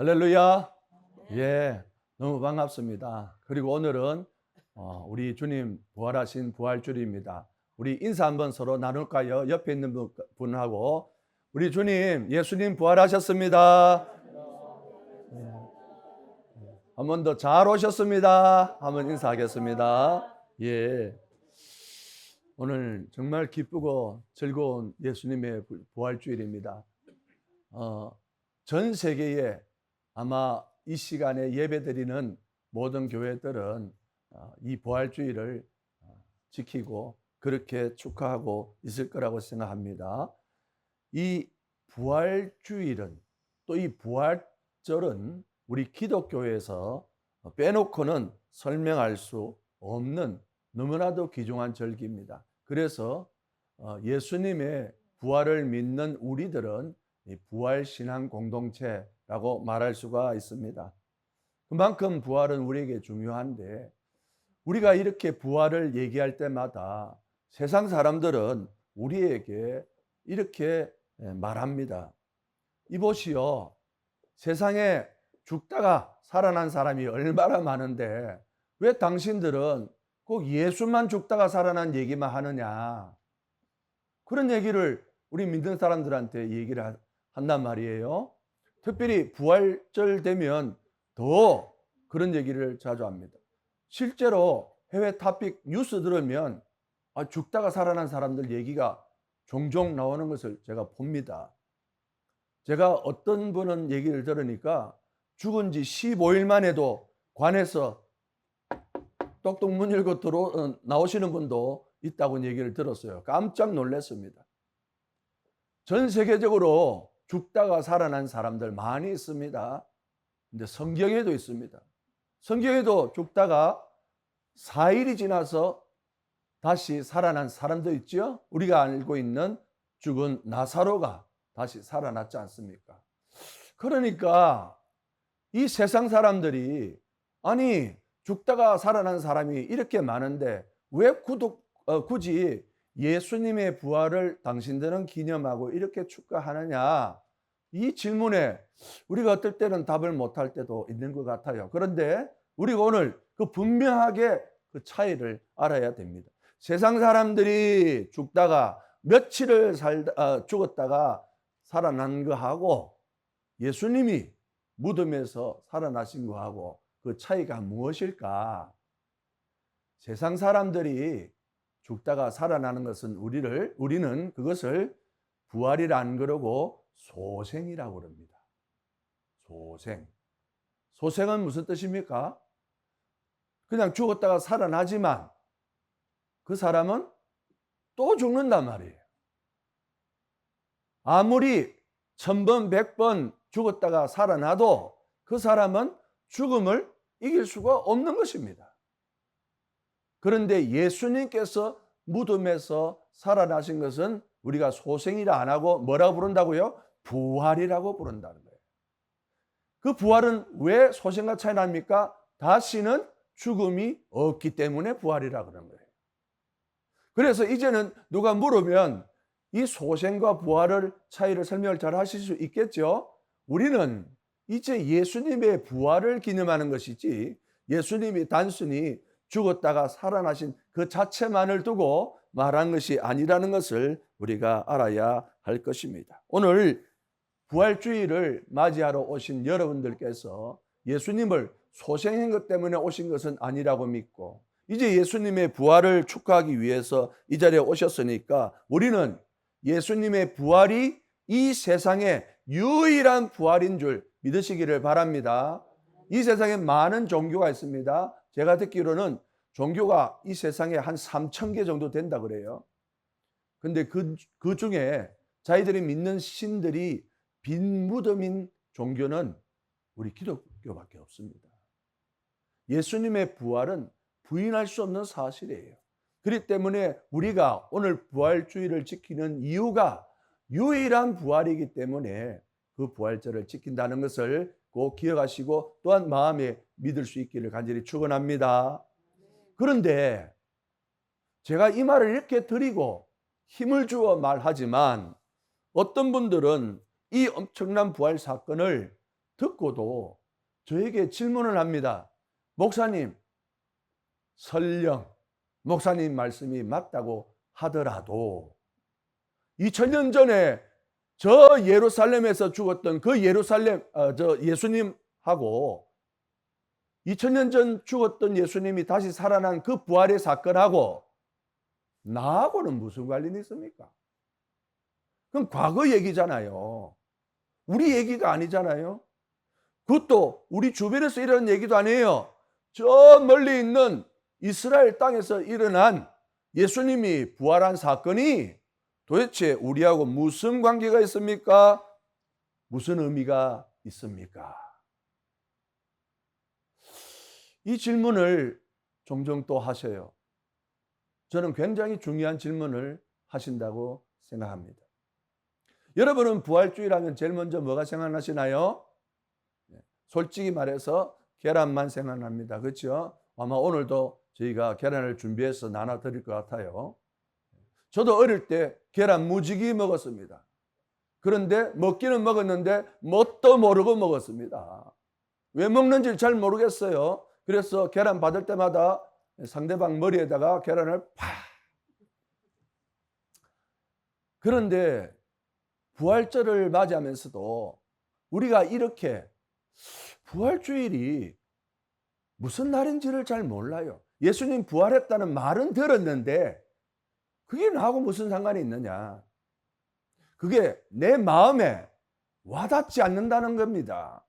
할렐루야. 예, 너무 반갑습니다. 그리고 오늘은 우리 주님 부활하신 부활주일입니다. 우리 인사 한번 서로 나눌까요? 옆에 있는 분하고 우리 주님, 예수님 부활하셨습니다. 한 번 더 잘 오셨습니다. 한번 인사하겠습니다. 예, 오늘 정말 기쁘고 즐거운 예수님의 부활주일입니다. 전 세계에 아마 이 시간에 예배드리는 모든 교회들은 이 부활주의를 지키고 그렇게 축하하고 있을 거라고 생각합니다. 이 부활주일은 또 이 부활절은 우리 기독교에서 빼놓고는 설명할 수 없는 너무나도 귀중한 절기입니다. 그래서 예수님의 부활을 믿는 우리들은 부활신앙 공동체라고 말할 수가 있습니다. 그만큼 부활은 우리에게 중요한데 우리가 이렇게 부활을 얘기할 때마다 세상 사람들은 우리에게 이렇게 말합니다. 이보시오, 세상에 죽다가 살아난 사람이 얼마나 많은데 왜 당신들은 꼭 예수만 죽다가 살아난 얘기만 하느냐. 그런 얘기를 우리 믿는 사람들한테 얘기를 한단 말이에요. 특별히 부활절 되면 더 그런 얘기를 자주 합니다. 실제로 해외 탑픽 뉴스 들으면 죽다가 살아난 사람들 얘기가 종종 나오는 것을 제가 봅니다. 제가 어떤 분은 얘기를 들으니까 죽은 지 15일 만에도 관에서 똑똑 문 열고 나오시는 분도 있다고 얘기를 들었어요. 깜짝 놀랐습니다. 전 세계적으로 죽다가 살아난 사람들 많이 있습니다. 근데 성경에도 있습니다. 성경에도 죽다가 4일이 지나서 다시 살아난 사람도 있죠. 우리가 알고 있는 죽은 나사로가 다시 살아났지 않습니까? 그러니까 이 세상 사람들이 아니 죽다가 살아난 사람이 이렇게 많은데 왜 굳이 예수님의 부활을 당신들은 기념하고 이렇게 축하하느냐? 이 질문에 우리가 어떨 때는 답을 못할 때도 있는 것 같아요. 그런데 우리가 오늘 그 분명하게 그 차이를 알아야 됩니다. 세상 사람들이 죽다가 며칠을 죽었다가 살아난 거하고 예수님이 무덤에서 살아나신 거하고 그 차이가 무엇일까? 세상 사람들이 죽다가 살아나는 것은 우리는 그것을 부활이라 안 그러고 소생이라고 그럽니다. 소생. 소생은 무슨 뜻입니까? 그냥 죽었다가 살아나지만 그 사람은 또 죽는단 말이에요. 아무리 1000번, 100번 죽었다가 살아나도 그 사람은 죽음을 이길 수가 없는 것입니다. 그런데 예수님께서 무덤에서 살아나신 것은 우리가 소생이라 안 하고 뭐라고 부른다고요? 부활이라고 부른다는 거예요. 그 부활은 왜 소생과 차이 납니까? 다시는 죽음이 없기 때문에 부활이라 그런 거예요. 그래서 이제는 누가 물으면 이 소생과 부활을 차이를 설명을 잘 하실 수 있겠죠? 우리는 이제 예수님의 부활을 기념하는 것이지 예수님이 단순히 죽었다가 살아나신 그 자체만을 두고 말한 것이 아니라는 것을 우리가 알아야 할 것입니다. 오늘 부활주의를 맞이하러 오신 여러분들께서 예수님을 소생한 것 때문에 오신 것은 아니라고 믿고 이제 예수님의 부활을 축하하기 위해서 이 자리에 오셨으니까 우리는 예수님의 부활이 이 세상의 유일한 부활인 줄 믿으시기를 바랍니다. 이 세상에 많은 종교가 있습니다. 제가 듣기로는 종교가 이 세상에 한 3000개 정도 된다 그래요. 근데 그 중에 자기들이 믿는 신들이 빈 무덤인 종교는 우리 기독교밖에 없습니다. 예수님의 부활은 부인할 수 없는 사실이에요. 그렇기 때문에 우리가 오늘 부활주의를 지키는 이유가 유일한 부활이기 때문에 그 부활절을 지킨다는 것을 꼭 기억하시고 또한 마음에 믿을 수 있기를 간절히 축원합니다. 그런데 제가 이 말을 이렇게 드리고 힘을 주어 말하지만 어떤 분들은 이 엄청난 부활 사건을 듣고도 저에게 질문을 합니다. 목사님, 설령 목사님 말씀이 맞다고 하더라도 2000년 전에 저 예루살렘에서 죽었던 그 예수님하고 2000년 전 죽었던 예수님이 다시 살아난 그 부활의 사건하고 나하고는 무슨 관련이 있습니까? 그럼 과거 얘기잖아요. 우리 얘기가 아니잖아요. 그것도 우리 주변에서 일어난 얘기도 아니에요. 저 멀리 있는 이스라엘 땅에서 일어난 예수님이 부활한 사건이 도대체 우리하고 무슨 관계가 있습니까? 무슨 의미가 있습니까? 이 질문을 종종 또 하셔요. 저는 굉장히 중요한 질문을 하신다고 생각합니다. 여러분은 부활주일하면 제일 먼저 뭐가 생각나시나요? 솔직히 말해서 계란만 생각납니다. 그렇죠? 아마 오늘도 저희가 계란을 준비해서 나눠 드릴 것 같아요. 저도 어릴 때 계란 무지개 먹었습니다. 그런데 먹기는 먹었는데 뭣도 모르고 먹었습니다. 왜 먹는지 잘 모르겠어요. 그래서 계란 받을 때마다 상대방 머리에다가 계란을 팍. 그런데 부활절을 맞이하면서도 우리가 이렇게 부활주일이 무슨 날인지를 잘 몰라요. 예수님 부활했다는 말은 들었는데 그게 나하고 무슨 상관이 있느냐. 그게 내 마음에 와닿지 않는다는 겁니다.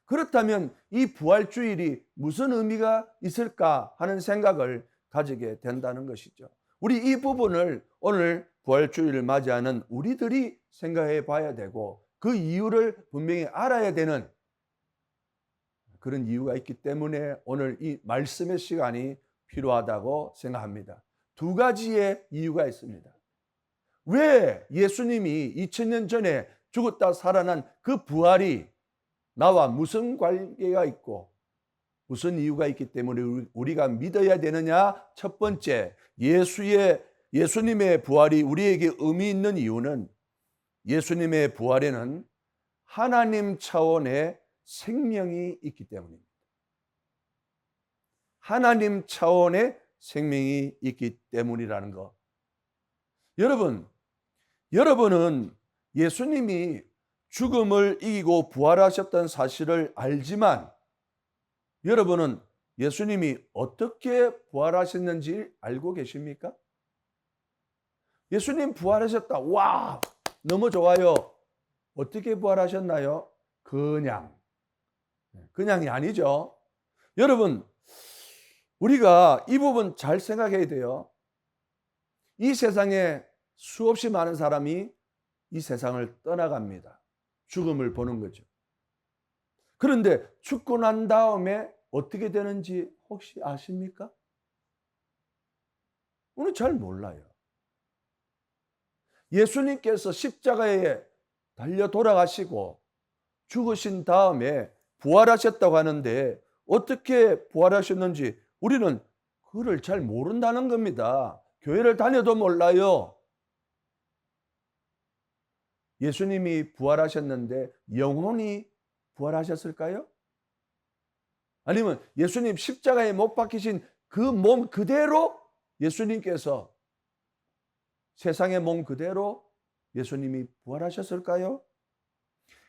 그렇다면 이 부활주일이 무슨 의미가 있을까 하는 생각을 가지게 된다는 것이죠. 우리 이 부분을 오늘 부활주일을 맞이하는 우리들이 생각해 봐야 되고 그 이유를 분명히 알아야 되는 그런 이유가 있기 때문에 오늘 이 말씀의 시간이 필요하다고 생각합니다. 두 가지의 이유가 있습니다. 왜 예수님이 2000년 전에 죽었다 살아난 그 부활이 나와 무슨 관계가 있고 무슨 이유가 있기 때문에 우리가 믿어야 되느냐? 첫 번째, 예수님의 부활이 우리에게 의미 있는 이유는 예수님의 부활에는 하나님 차원의 생명이 있기 때문입니다. 하나님 차원의 생명이 있기 때문이라는 것. 여러분은 예수님이 죽음을 이기고 부활하셨다는 사실을 알지만 여러분은 예수님이 어떻게 부활하셨는지 알고 계십니까? 예수님 부활하셨다. 와, 너무 좋아요. 어떻게 부활하셨나요? 그냥이 아니죠. 여러분, 우리가 이 부분 잘 생각해야 돼요. 이 세상에 수없이 많은 사람이 이 세상을 떠나갑니다. 죽음을 보는 거죠. 그런데 죽고 난 다음에 어떻게 되는지 혹시 아십니까? 우리는 잘 몰라요. 예수님께서 십자가에 달려 돌아가시고 죽으신 다음에 부활하셨다고 하는데 어떻게 부활하셨는지 우리는 그걸 잘 모른다는 겁니다. 교회를 다녀도 몰라요. 예수님이 부활하셨는데 영혼이 부활하셨을까요? 아니면 예수님 십자가에 못 박히신 그 몸 그대로 예수님께서 세상의 몸 그대로 예수님이 부활하셨을까요?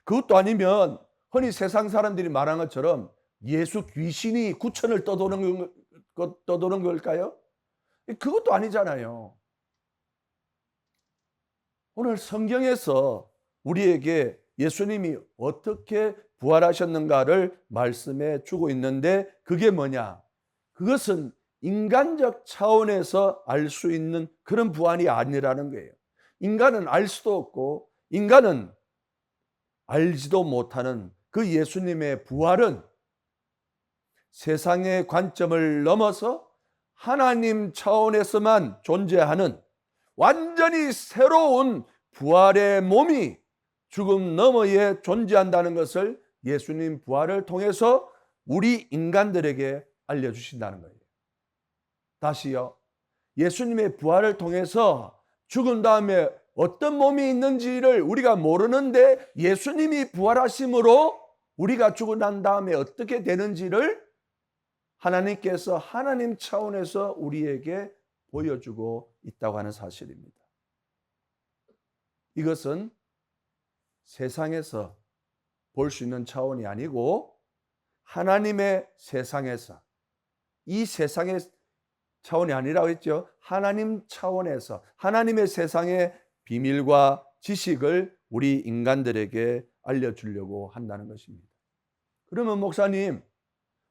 그것도 아니면 흔히 세상 사람들이 말한 것처럼 예수 귀신이 구천을 떠도는 걸까요? 그것도 아니잖아요. 오늘 성경에서 우리에게 예수님이 어떻게 부활하셨는가를 말씀해 주고 있는데 그게 뭐냐? 그것은 인간적 차원에서 알 수 있는 그런 부활이 아니라는 거예요. 인간은 알 수도 없고 인간은 알지도 못하는 그 예수님의 부활은 세상의 관점을 넘어서 하나님 차원에서만 존재하는 완전히 새로운 부활의 몸이 죽음 너머에 존재한다는 것을 예수님 부활을 통해서 우리 인간들에게 알려주신다는 거예요. 다시요. 예수님의 부활을 통해서 죽은 다음에 어떤 몸이 있는지를 우리가 모르는데 예수님이 부활하심으로 우리가 죽고 난 다음에 어떻게 되는지를 하나님께서 하나님 차원에서 우리에게 보여주고 있다고 하는 사실입니다. 이것은 세상에서 볼 수 있는 차원이 아니고 하나님의 세상에서, 이 세상의 차원이 아니라고 했죠. 하나님 차원에서 하나님의 세상의 비밀과 지식을 우리 인간들에게 알려주려고 한다는 것입니다. 그러면 목사님,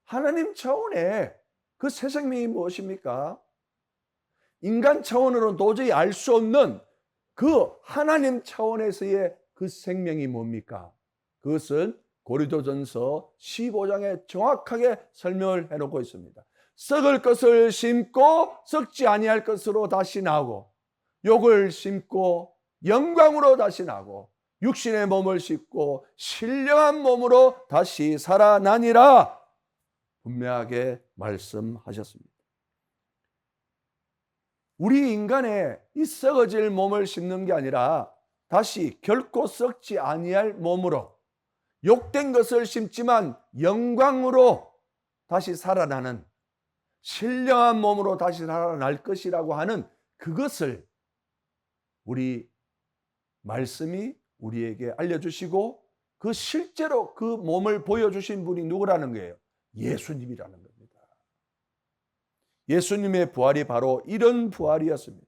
하나님 차원의 그 새 생명이 무엇입니까? 인간 차원으로 도저히 알 수 없는 그 하나님 차원에서의 그 생명이 뭡니까? 그것은 고린도전서 15장에 정확하게 설명을 해놓고 있습니다. 썩을 것을 심고 썩지 아니할 것으로 다시 나고, 욕을 심고 영광으로 다시 나고, 육신의 몸을 싣고 신령한 몸으로 다시 살아나니라 분명하게 말씀하셨습니다. 우리 인간의 이 썩어질 몸을 심는 게 아니라 다시 결코 썩지 아니할 몸으로, 욕된 것을 심지만 영광으로 다시 살아나는 신령한 몸으로 다시 살아날 것이라고 하는 그것을 우리 말씀이 우리에게 알려주시고, 그 실제로 그 몸을 보여주신 분이 누구라는 거예요? 예수님이라는 겁니다. 예수님의 부활이 바로 이런 부활이었습니다.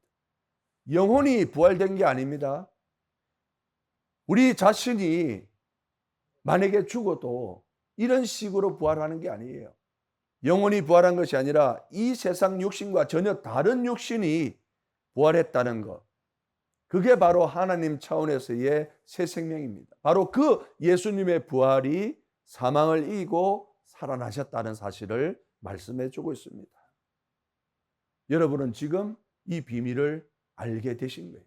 영혼이 부활된 게 아닙니다. 우리 자신이 만약에 죽어도 이런 식으로 부활하는 게 아니에요. 영혼이 부활한 것이 아니라 이 세상 육신과 전혀 다른 육신이 부활했다는 것, 그게 바로 하나님 차원에서의 새 생명입니다. 바로 그 예수님의 부활이 사망을 이기고 살아나셨다는 사실을 말씀해 주고 있습니다. 여러분은 지금 이 비밀을 알게 되신 거예요.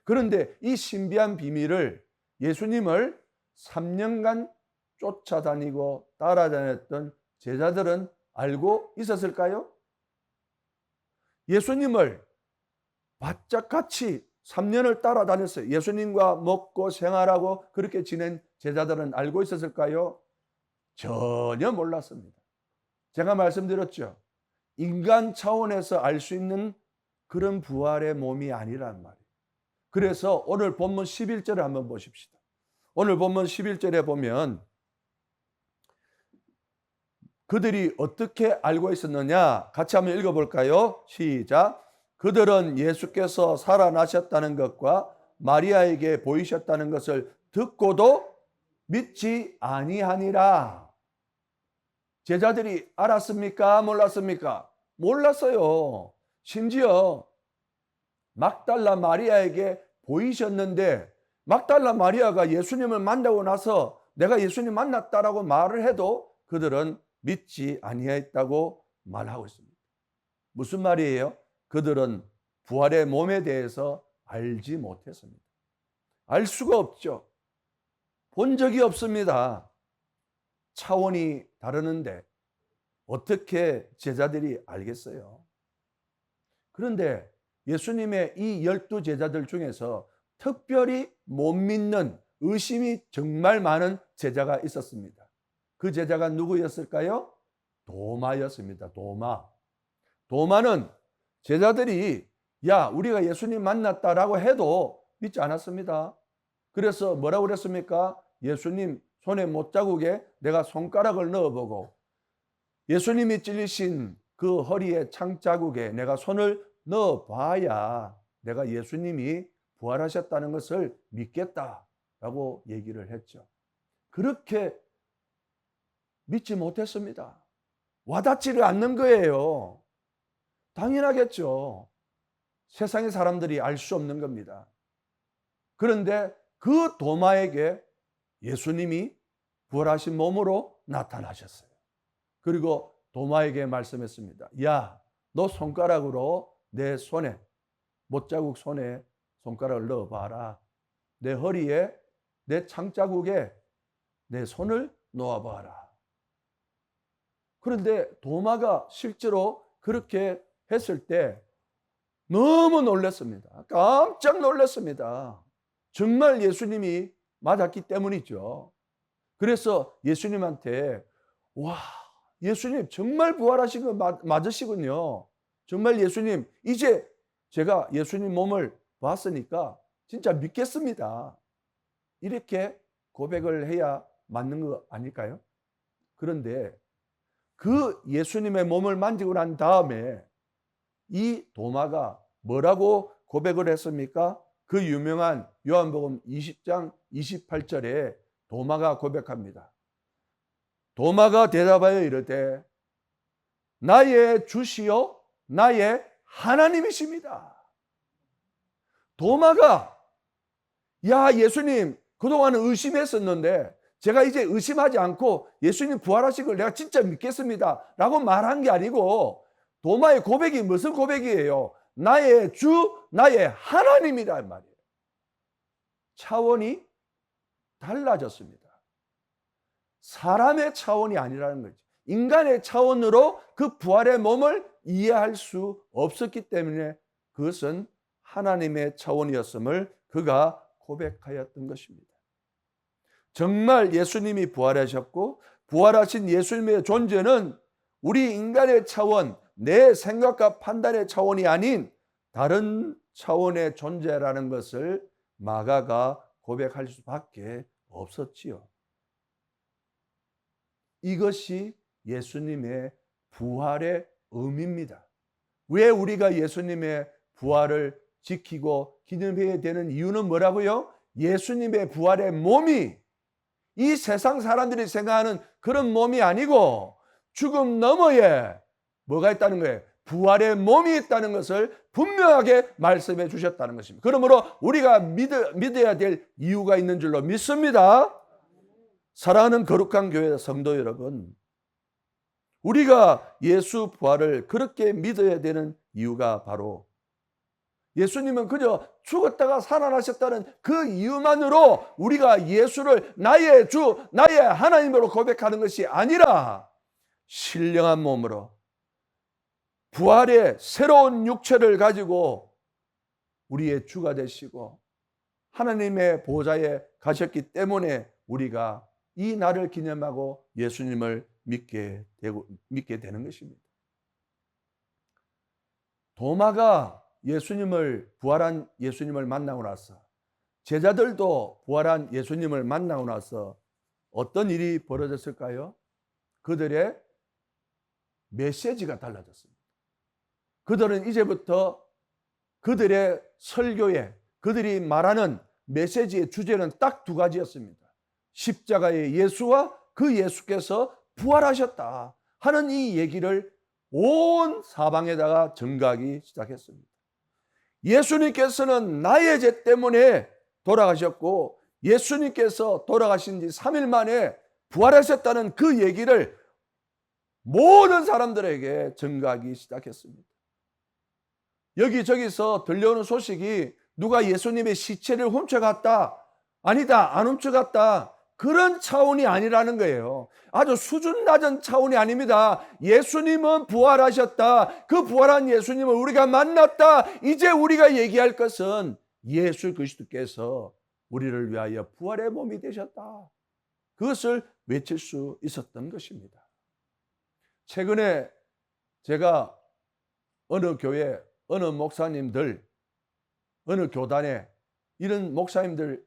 그런데 이 신비한 비밀을 예수님을 3년간 쫓아다니고 따라다녔던 제자들은 알고 있었을까요? 예수님을 바짝 같이 3년을 따라다녔어요. 예수님과 먹고 생활하고 그렇게 지낸 제자들은 알고 있었을까요? 전혀 몰랐습니다. 제가 말씀드렸죠. 인간 차원에서 알 수 있는 그런 부활의 몸이 아니란 말이에요. 그래서 오늘 본문 11절을 한번 보십시다. 오늘 본문 11절에 보면 그들이 어떻게 알고 있었느냐? 같이 한번 읽어볼까요? 시작. 그들은 예수께서 살아나셨다는 것과 마리아에게 보이셨다는 것을 듣고도 믿지 아니하니라. 제자들이 알았습니까? 몰랐습니까? 몰랐어요. 심지어 막달라 마리아에게 보이셨는데, 막달라 마리아가 예수님을 만나고 나서 내가 예수님 만났다라고 말을 해도 그들은 믿지 아니했다고 말하고 있습니다. 무슨 말이에요? 그들은 부활의 몸에 대해서 알지 못했습니다. 알 수가 없죠. 본 적이 없습니다. 차원이 다르는데 어떻게 제자들이 알겠어요? 그런데 예수님의 이 12 제자들 중에서 특별히 못 믿는, 의심이 정말 많은 제자가 있었습니다. 그 제자가 누구였을까요? 도마였습니다. 도마. 도마는 제자들이 야, 우리가 예수님 만났다라고 해도 믿지 않았습니다. 그래서 뭐라고 그랬습니까? 예수님 손에 못자국에 내가 손가락을 넣어보고 예수님이 찔리신 그 허리에 창자국에 내가 손을 넣어봐야 내가 예수님이 부활하셨다는 것을 믿겠다라고 얘기를 했죠. 그렇게 믿지 못했습니다. 와닿지를 않는 거예요. 당연하겠죠. 세상의 사람들이 알 수 없는 겁니다. 그런데 그 도마에게 예수님이 부활하신 몸으로 나타나셨어요. 그리고 도마에게 말씀했습니다. 야, 너 손가락으로 내 손에, 못자국 손에 손가락을 넣어봐라. 내 허리에, 내 창자국에 내 손을 놓아봐라. 그런데 도마가 실제로 그렇게 했을 때 너무 놀랐습니다. 깜짝 놀랐습니다. 정말 예수님이 맞았기 때문이죠. 그래서 예수님한테 와, 예수님 정말 부활하신 거 맞으시군요. 정말 예수님, 이제 제가 예수님 몸을 봤으니까 진짜 믿겠습니다. 이렇게 고백을 해야 맞는 거 아닐까요? 그런데 그 예수님의 몸을 만지고 난 다음에 이 도마가 뭐라고 고백을 했습니까? 그 유명한 요한복음 20장 28절에 도마가 고백합니다. 도마가 대답하여 이르되 나의 주시요 나의 하나님이십니다. 도마가 야, 예수님 그동안은 의심했었는데 제가 이제 의심하지 않고 예수님 부활하신 걸 내가 진짜 믿겠습니다 라고 말한 게 아니고, 도마의 고백이 무슨 고백이에요? 나의 주 나의 하나님이란 말이에요. 차원이 달라졌습니다. 사람의 차원이 아니라는 거죠. 인간의 차원으로 그 부활의 몸을 이해할 수 없었기 때문에 그것은 하나님의 차원이었음을 그가 고백하였던 것입니다. 정말 예수님이 부활하셨고 부활하신 예수님의 존재는 우리 인간의 차원, 내 생각과 판단의 차원이 아닌 다른 차원의 존재라는 것을 마가가 고백할 수밖에 없었지요. 이것이 예수님의 부활의 의미입니다. 왜 우리가 예수님의 부활을 지키고 기념해야 되는 이유는 뭐라고요? 예수님의 부활의 몸이 이 세상 사람들이 생각하는 그런 몸이 아니고 죽음 너머에 뭐가 있다는 거예요? 부활의 몸이 있다는 것을 분명하게 말씀해 주셨다는 것입니다. 그러므로 우리가 믿어야 될 이유가 있는 줄로 믿습니다. 사랑하는 거룩한 교회 성도 여러분, 우리가 예수 부활을 그렇게 믿어야 되는 이유가 바로 예수님은 그저 죽었다가 살아나셨다는 그 이유만으로 우리가 예수를 나의 주, 나의 하나님으로 고백하는 것이 아니라 신령한 몸으로 부활의 새로운 육체를 가지고 우리의 주가 되시고 하나님의 보좌에 가셨기 때문에 우리가 이 날을 기념하고 예수님을 믿게 되는 것입니다. 도마가 부활한 예수님을 만나고 나서, 제자들도 부활한 예수님을 만나고 나서 어떤 일이 벌어졌을까요? 그들의 메시지가 달라졌습니다. 그들은 이제부터 그들의 설교에, 그들이 말하는 메시지의 주제는 딱 두 가지였습니다. 십자가의 예수와 그 예수께서 부활하셨다 하는 이 얘기를 온 사방에다가 전가하기 시작했습니다. 예수님께서는 나의 죄 때문에 돌아가셨고 예수님께서 돌아가신 지 3일 만에 부활하셨다는 그 얘기를 모든 사람들에게 전가하기 시작했습니다. 여기저기서 들려오는 소식이 누가 예수님의 시체를 훔쳐갔다, 아니다, 안 훔쳐갔다, 그런 차원이 아니라는 거예요. 아주 수준 낮은 차원이 아닙니다. 예수님은 부활하셨다. 그 부활한 예수님을 우리가 만났다. 이제 우리가 얘기할 것은 예수 그리스도께서 우리를 위하여 부활의 몸이 되셨다. 그것을 외칠 수 있었던 것입니다. 최근에 제가 어느 교회, 어느 목사님들, 어느 교단에 이런 목사님들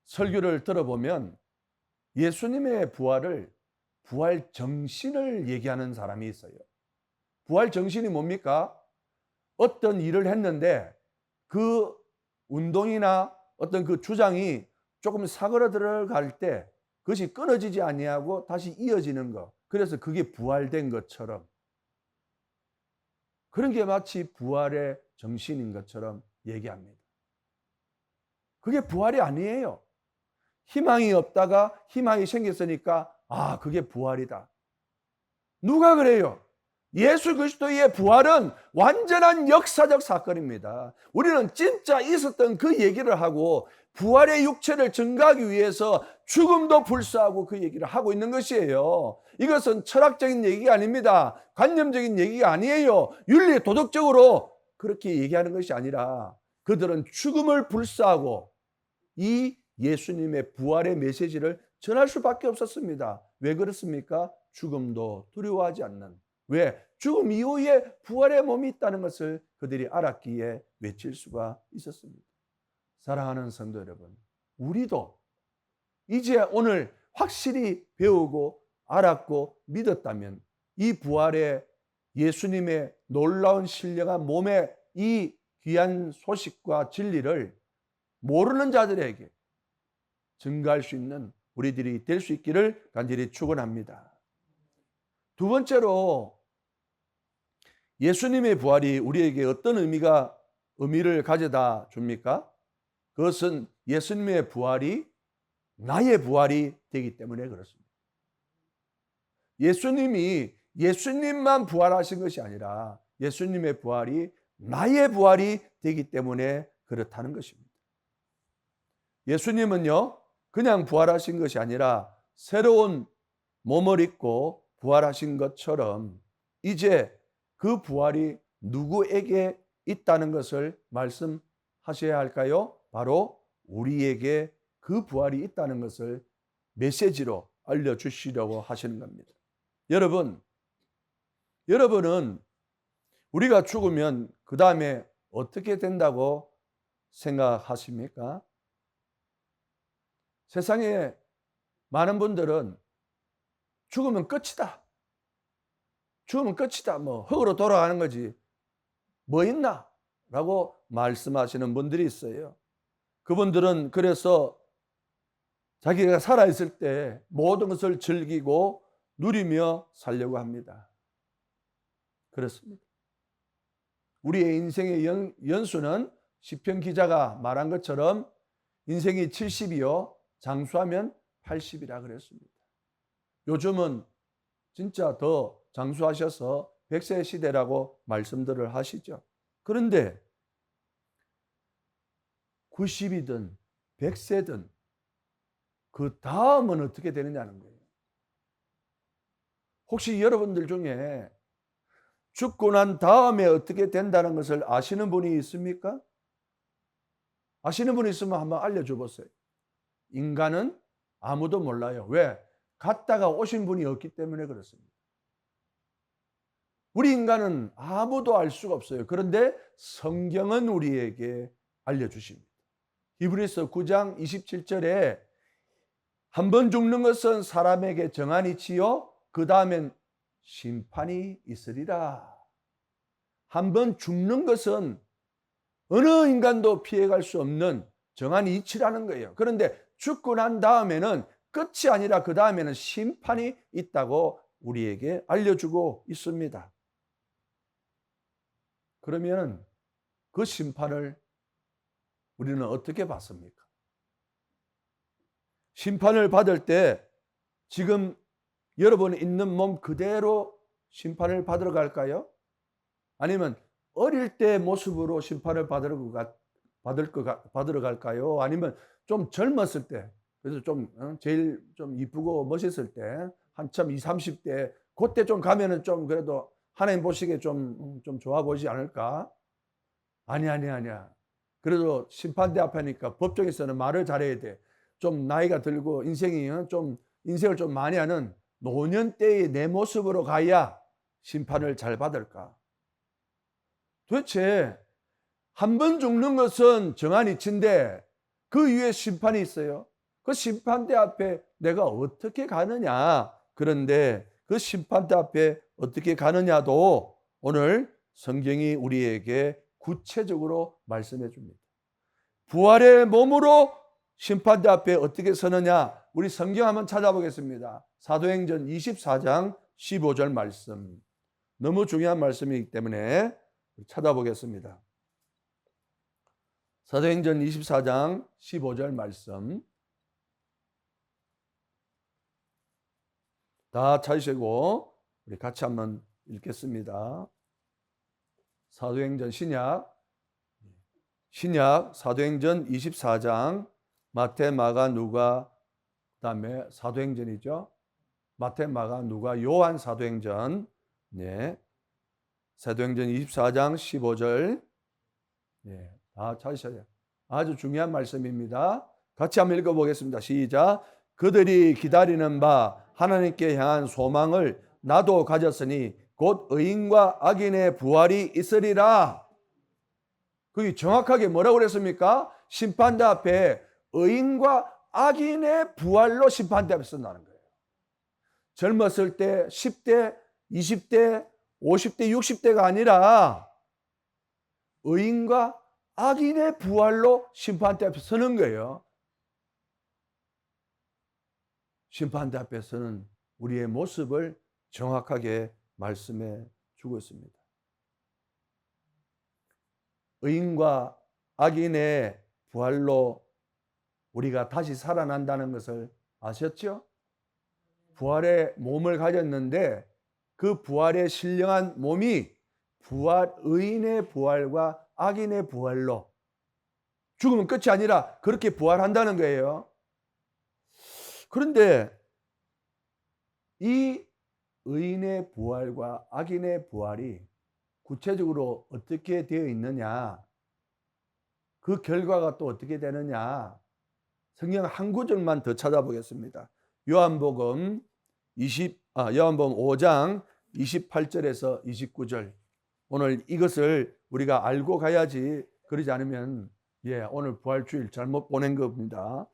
설교를 들어보면 예수님의 부활 정신을 얘기하는 사람이 있어요. 부활 정신이 뭡니까? 어떤 일을 했는데 그 운동이나 어떤 그 주장이 조금 사그라들어갈 때 그것이 끊어지지 아니하고 다시 이어지는 것. 그래서 그게 부활된 것처럼, 그런 게 마치 부활의 정신인 것처럼 얘기합니다. 그게 부활이 아니에요. 희망이 없다가 희망이 생겼으니까 그게 부활이다. 누가 그래요? 예수 그리스도의 부활은 완전한 역사적 사건입니다. 우리는 진짜 있었던 그 얘기를 하고 부활의 육체를 증가하기 위해서 죽음도 불사하고 그 얘기를 하고 있는 것이에요. 이것은 철학적인 얘기가 아닙니다. 관념적인 얘기가 아니에요. 윤리 도덕적으로 그렇게 얘기하는 것이 아니라 그들은 죽음을 불사하고 이 예수님의 부활의 메시지를 전할 수밖에 없었습니다. 왜 그렇습니까? 죽음도 두려워하지 않는. 왜? 죽음 이후에 부활의 몸이 있다는 것을 그들이 알았기에 외칠 수가 있었습니다. 사랑하는 성도 여러분, 우리도 이제 오늘 확실히 배우고 알았고 믿었다면 이 부활의 예수님의 놀라운 신령한 몸의 이 귀한 소식과 진리를 모르는 자들에게 증가할 수 있는 우리들이 될 수 있기를 간절히 축원합니다. 두 번째로 예수님의 부활이 우리에게 어떤 의미를 가져다 줍니까? 그것은 예수님의 부활이 나의 부활이 되기 때문에 그렇습니다. 예수님만 부활하신 것이 아니라 예수님의 부활이 나의 부활이 되기 때문에 그렇다는 것입니다. 예수님은요, 그냥 부활하신 것이 아니라 새로운 몸을 입고 부활하신 것처럼 이제 그 부활이 누구에게 있다는 것을 말씀하셔야 할까요? 바로 우리에게 그 부활이 있다는 것을 메시지로 알려주시려고 하시는 겁니다. 여러분은 우리가 죽으면 그 다음에 어떻게 된다고 생각하십니까? 세상에 많은 분들은 죽으면 끝이다. 죽으면 끝이다. 흙으로 돌아가는 거지. 뭐 있나? 라고 말씀하시는 분들이 있어요. 그분들은 그래서 자기가 살아있을 때 모든 것을 즐기고 누리며 살려고 합니다. 그렇습니다. 우리의 인생의 연수는 시편 기자가 말한 것처럼 인생이 70이요 장수하면 80이라 그랬습니다. 요즘은 진짜 더 장수하셔서 100세 시대라고 말씀들을 하시죠. 그런데 90이든 100세든 그 다음은 어떻게 되느냐는 거예요. 혹시 여러분들 중에 죽고 난 다음에 어떻게 된다는 것을 아시는 분이 있습니까? 아시는 분이 있으면 한번 알려줘 보세요. 인간은 아무도 몰라요. 왜? 갔다가 오신 분이 없기 때문에 그렇습니다. 우리 인간은 아무도 알 수가 없어요. 그런데 성경은 우리에게 알려주십니다. 히브리서 9장 27절에 한 번 죽는 것은 사람에게 정한이치요 그 다음엔 심판이 있으리라. 한 번 죽는 것은 어느 인간도 피해갈 수 없는 정한 이치라는 거예요. 그런데 죽고 난 다음에는 끝이 아니라 그 다음에는 심판이 있다고 우리에게 알려주고 있습니다. 그러면 그 심판을 우리는 어떻게 받습니까? 심판을 받을 때 지금 여러분이 있는 몸 그대로 심판을 받으러 갈까요? 아니면 어릴 때 모습으로 심판을 받으러 갈까요? 아니면 좀 젊었을 때, 그래서 제일 좀 이쁘고 멋있을 때, 한참 20, 30대, 그때 좀 가면은 좀 그래도 하나님 보시기에 좀 좋아 보이지 않을까? 아니야. 그래도 심판대 앞에니까 법정에서는 말을 잘해야 돼. 좀 나이가 들고 인생을 좀 많이 하는 노년 때의 내 모습으로 가야 심판을 잘 받을까? 도대체 한 번 죽는 것은 정한 이치인데 그 이후에 심판이 있어요. 그 심판대 앞에 내가 어떻게 가느냐? 그런데 그 심판대 앞에 어떻게 가느냐도 오늘 성경이 우리에게 구체적으로 말씀해 줍니다. 부활의 몸으로 심판대 앞에 어떻게 서느냐? 우리 성경 한번 찾아보겠습니다. 사도행전 24장 15절 말씀. 너무 중요한 말씀이기 때문에 찾아보겠습니다. 사도행전 24장 15절 말씀. 다 찾으시고 우리 같이 한번 읽겠습니다. 사도행전 신약 사도행전 24장 마태, 마가, 누가 그다음에 사도행전이죠. 마태, 마가, 누가, 요한 사도행전. 네. 사도행전 24장 15절. 네. 다 찾으셔야 돼요. 아주 중요한 말씀입니다. 같이 한번 읽어보겠습니다. 시작. 그들이 기다리는 바 하나님께 향한 소망을 나도 가졌으니 곧 의인과 악인의 부활이 있으리라. 그게 정확하게 뭐라고 그랬습니까? 심판대 앞에 의인과 악인의 부활로 심판대 앞에 선다는 거예요. 젊었을 때 10대, 20대, 50대, 60대가 아니라 의인과 악인의 부활로 심판대 앞에 서는 거예요. 심판대 앞에 서는 우리의 모습을 정확하게 말씀해 주고 있습니다. 의인과 악인의 부활로 우리가 다시 살아난다는 것을 아셨죠? 부활의 몸을 가졌는데 그 부활에 신령한 몸이 의인의 부활과 악인의 부활로 죽으면 끝이 아니라 그렇게 부활한다는 거예요. 그런데 이 의인의 부활과 악인의 부활이 구체적으로 어떻게 되어 있느냐, 그 결과가 또 어떻게 되느냐, 성경 한 구절만 더 찾아보겠습니다. 요한복음 5장 28절에서 29절. 오늘 이것을 우리가 알고 가야지, 그러지 않으면 오늘 부활주일 잘못 보낸 겁니다.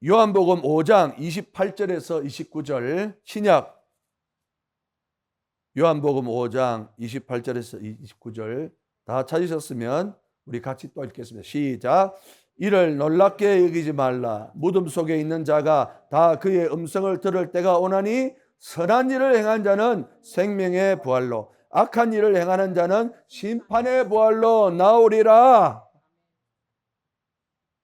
요한복음 5장 28절에서 29절 신약 요한복음 5장 28절에서 29절 다 찾으셨으면 우리 같이 또 읽겠습니다. 시작. 이를 놀랍게 여기지 말라. 무덤 속에 있는 자가 다 그의 음성을 들을 때가 오나니 선한 일을 행한 자는 생명의 부활로, 악한 일을 행하는 자는 심판의 부활로 나오리라.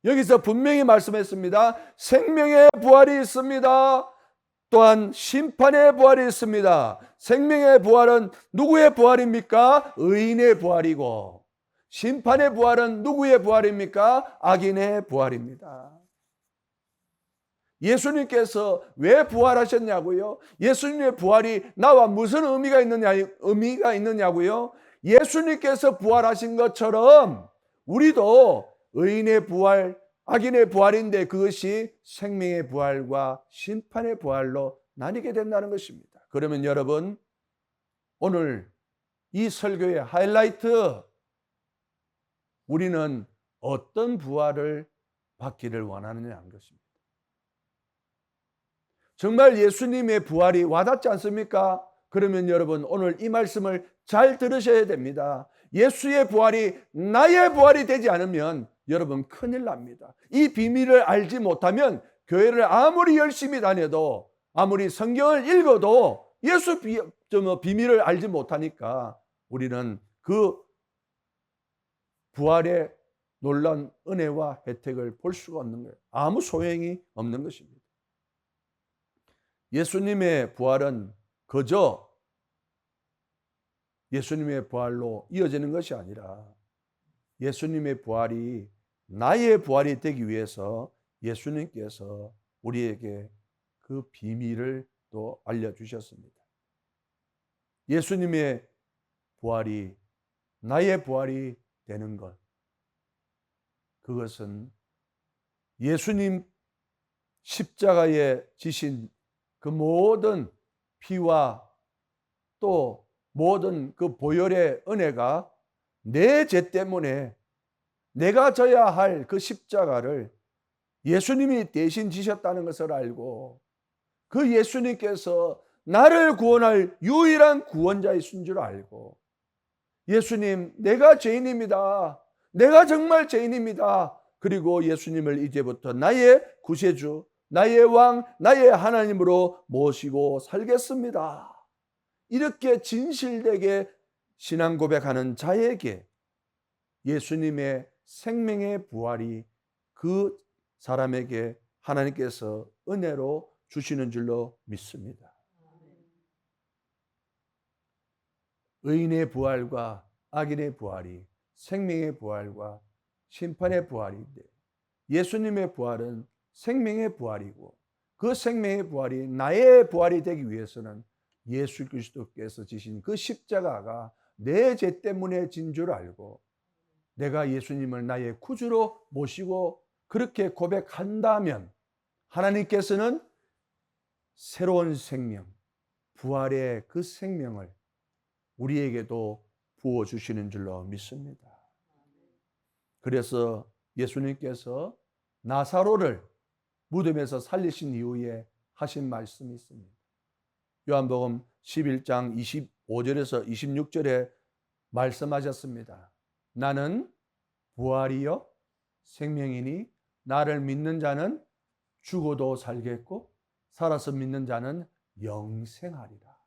여기서 분명히 말씀했습니다. 생명의 부활이 있습니다. 또한 심판의 부활이 있습니다. 생명의 부활은 누구의 부활입니까? 의인의 부활이고, 심판의 부활은 누구의 부활입니까? 악인의 부활입니다. 예수님께서 왜 부활하셨냐고요? 예수님의 부활이 나와 무슨 의미가 있느냐고요? 예수님께서 부활하신 것처럼 우리도 의인의 부활, 악인의 부활인데 그것이 생명의 부활과 심판의 부활로 나뉘게 된다는 것입니다. 그러면 여러분, 오늘 이 설교의 하이라이트, 우리는 어떤 부활을 받기를 원하느냐 하는 것입니다. 정말 예수님의 부활이 와닿지 않습니까? 그러면 여러분, 오늘 이 말씀을 잘 들으셔야 됩니다. 예수의 부활이 나의 부활이 되지 않으면 여러분 큰일 납니다. 이 비밀을 알지 못하면 교회를 아무리 열심히 다녀도, 아무리 성경을 읽어도 예수 비밀을 알지 못하니까 우리는 그 부활의 놀라운 은혜와 혜택을 볼 수가 없는 거예요. 아무 소용이 없는 것입니다. 예수님의 부활은 그저 예수님의 부활로 이어지는 것이 아니라 예수님의 부활이 나의 부활이 되기 위해서 예수님께서 우리에게 그 비밀을 또 알려주셨습니다. 예수님의 부활이 나의 부활이 되는 것, 그것은 예수님 십자가에 지신 그 모든 피와 또 모든 그 보혈의 은혜가 내 죄 때문에 내가 져야 할 그 십자가를 예수님이 대신 지셨다는 것을 알고, 그 예수님께서 나를 구원할 유일한 구원자이신 줄 알고, 예수님, 내가 죄인입니다. 내가 정말 죄인입니다. 그리고 예수님을 이제부터 나의 구세주, 나의 왕, 나의 하나님으로 모시고 살겠습니다. 이렇게 진실되게 신앙 고백하는 자에게 예수님의 생명의 부활이 그 사람에게 하나님께서 은혜로 주시는 줄로 믿습니다. 의인의 부활과 악인의 부활이 생명의 부활과 심판의 부활인데, 예수님의 부활은 생명의 부활이고, 그 생명의 부활이 나의 부활이 되기 위해서는 예수 그리스도께서 지신 그 십자가가 내 죄 때문에 진 줄 알고, 내가 예수님을 나의 구주로 모시고 그렇게 고백한다면 하나님께서는 새로운 생명, 부활의 그 생명을 우리에게도 부어주시는 줄로 믿습니다. 그래서 예수님께서 나사로를 무덤에서 살리신 이후에 하신 말씀이 있습니다. 요한복음 11장 25절에서 26절에 말씀하셨습니다. 나는 부활이요 생명이니 나를 믿는 자는 죽어도 살겠고 살아서 믿는 자는 영생하리라.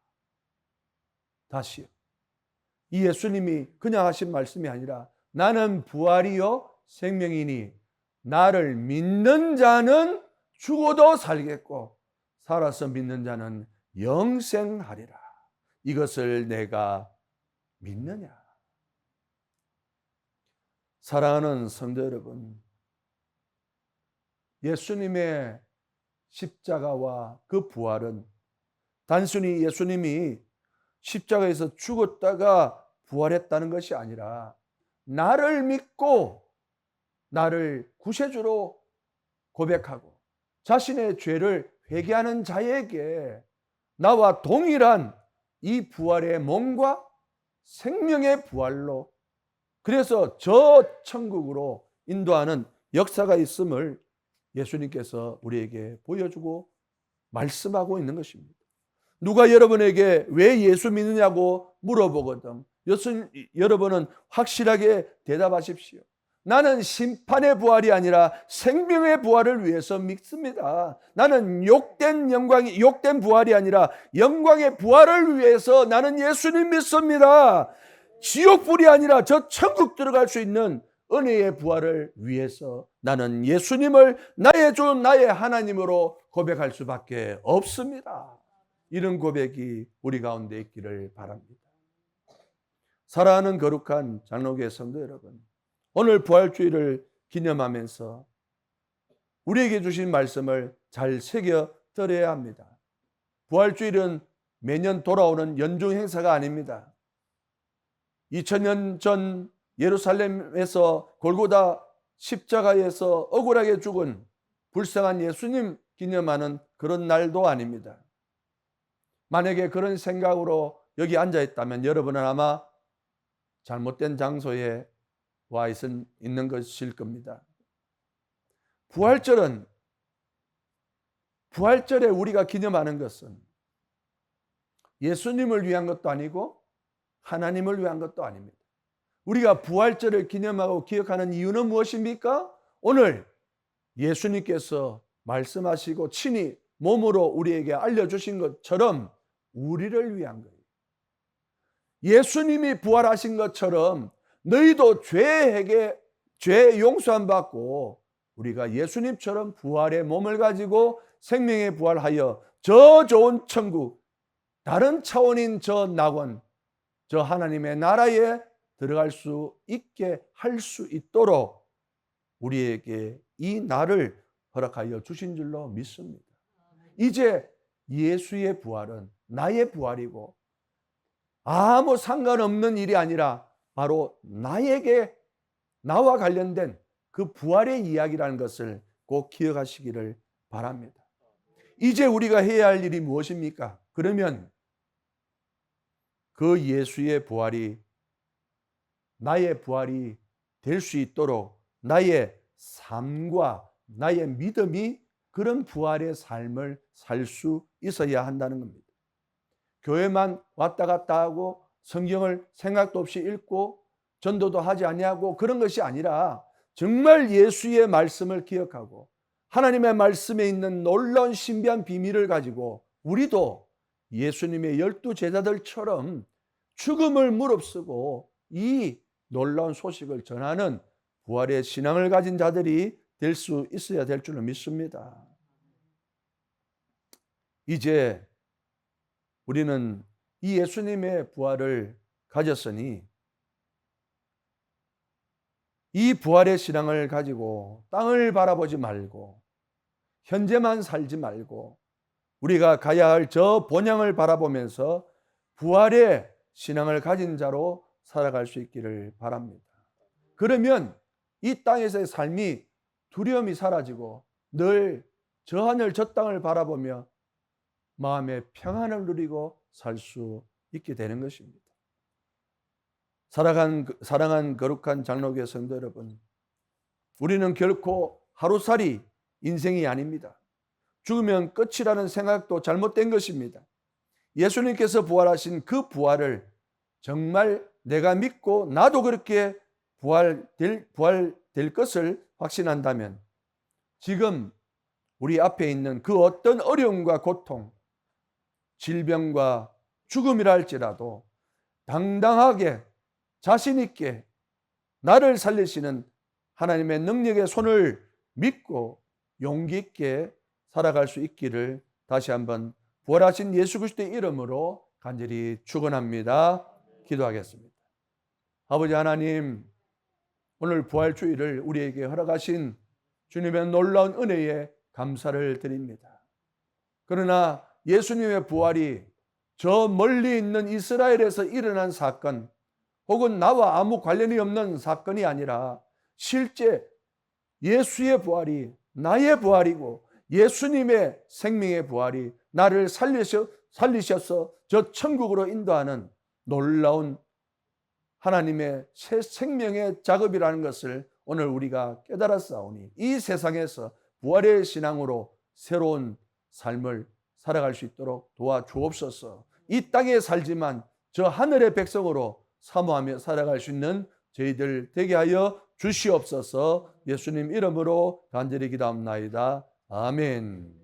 다시요. 이 예수님이 그냥 하신 말씀이 아니라 나는 부활이요 생명이니 나를 믿는 자는 죽어도 살겠고 살아서 믿는 자는 영생하리라. 이것을 내가 믿느냐? 사랑하는 성도 여러분, 예수님의 십자가와 그 부활은 단순히 예수님이 십자가에서 죽었다가 부활했다는 것이 아니라 나를 믿고 나를 구세주로 고백하고 자신의 죄를 회개하는 자에게 나와 동일한 이 부활의 몸과 생명의 부활로 그래서 저 천국으로 인도하는 역사가 있음을 예수님께서 우리에게 보여주고 말씀하고 있는 것입니다. 누가 여러분에게 왜 예수 믿느냐고 물어보거든 여러분은 확실하게 대답하십시오. 나는 심판의 부활이 아니라 생명의 부활을 위해서 믿습니다. 나는 욕된 부활이 아니라 영광의 부활을 위해서 나는 예수님 믿습니다. 지옥불이 아니라 저 천국 들어갈 수 있는 은혜의 부활을 위해서 나는 예수님을 나의 주 나의 하나님으로 고백할 수밖에 없습니다. 이런 고백이 우리 가운데 있기를 바랍니다. 사랑하는 거룩한 장로교회 성도 여러분, 오늘 부활주의를 기념하면서 우리에게 주신 말씀을 잘 새겨 들어야 합니다. 부활주일은 매년 돌아오는 연중 행사가 아닙니다. 2000년 전 예루살렘에서 골고다 십자가에서 억울하게 죽은 불쌍한 예수님 기념하는 그런 날도 아닙니다. 만약에 그런 생각으로 여기 앉아 있다면 여러분은 아마 잘못된 장소에 와 있는 것일 겁니다. 부활절에 우리가 기념하는 것은 예수님을 위한 것도 아니고 하나님을 위한 것도 아닙니다. 우리가 부활절을 기념하고 기억하는 이유는 무엇입니까? 오늘 예수님께서 말씀하시고 친히 몸으로 우리에게 알려주신 것처럼 우리를 위한 거예요. 예수님이 부활하신 것처럼 너희도 죄 용서함 받고 우리가 예수님처럼 부활의 몸을 가지고 생명의 부활하여 저 좋은 천국, 다른 차원인 저 낙원, 저 하나님의 나라에 들어갈 수 있게 할 수 있도록 우리에게 이 날을 허락하여 주신 줄로 믿습니다. 이제 예수의 부활은 나의 부활이고 아무 상관없는 일이 아니라 바로 나와 관련된 그 부활의 이야기라는 것을 꼭 기억하시기를 바랍니다. 이제 우리가 해야 할 일이 무엇입니까? 그러면 그 예수의 부활이 나의 부활이 될 수 있도록 나의 삶과 나의 믿음이 그런 부활의 삶을 살 수 있어야 한다는 겁니다. 교회만 왔다 갔다 하고 성경을 생각도 없이 읽고 전도도 하지 아니하고 그런 것이 아니라 정말 예수의 말씀을 기억하고 하나님의 말씀에 있는 놀라운 신비한 비밀을 가지고 우리도 예수님의 12 제자들처럼 죽음을 무릅쓰고 이 놀라운 소식을 전하는 부활의 신앙을 가진 자들이 될 수 있어야 될 줄로 믿습니다. 이제 우리는 이 예수님의 부활을 가졌으니 이 부활의 신앙을 가지고 땅을 바라보지 말고 현재만 살지 말고 우리가 가야 할 저 본향을 바라보면서 부활의 신앙을 가진 자로 살아갈 수 있기를 바랍니다. 그러면 이 땅에서의 삶이 두려움이 사라지고 늘 저 하늘 저 땅을 바라보며 마음의 평안을 누리고 살 수 있게 되는 것입니다. 사랑한 거룩한 장로교회 성도 여러분, 우리는 결코 하루살이 인생이 아닙니다. 죽으면 끝이라는 생각도 잘못된 것입니다. 예수님께서 부활하신 그 부활을 정말 내가 믿고 나도 그렇게 부활될 것을 확신한다면 지금 우리 앞에 있는 그 어떤 어려움과 고통, 질병과 죽음이라 할지라도 당당하게 자신 있게 나를 살리시는 하나님의 능력의 손을 믿고 용기 있게 살아갈 수 있기를 다시 한번 부활하신 예수 그리스도의 이름으로 간절히 축원합니다. 기도하겠습니다. 아버지 하나님, 오늘 부활주일을 우리에게 허락하신 주님의 놀라운 은혜에 감사를 드립니다. 그러나 예수님의 부활이 저 멀리 있는 이스라엘에서 일어난 사건, 혹은 나와 아무 관련이 없는 사건이 아니라 실제 예수의 부활이 나의 부활이고 예수님의 생명의 부활이 나를 살리셔서 저 천국으로 인도하는 놀라운 하나님의 새 생명의 작업이라는 것을 오늘 우리가 깨달았사오니 이 세상에서 부활의 신앙으로 새로운 삶을 살아갈 수 있도록 도와주옵소서. 이 땅에 살지만 저 하늘의 백성으로 사모하며 살아갈 수 있는 저희들 되게 하여 주시옵소서. 예수님 이름으로 간절히 기도합나이다. 아멘.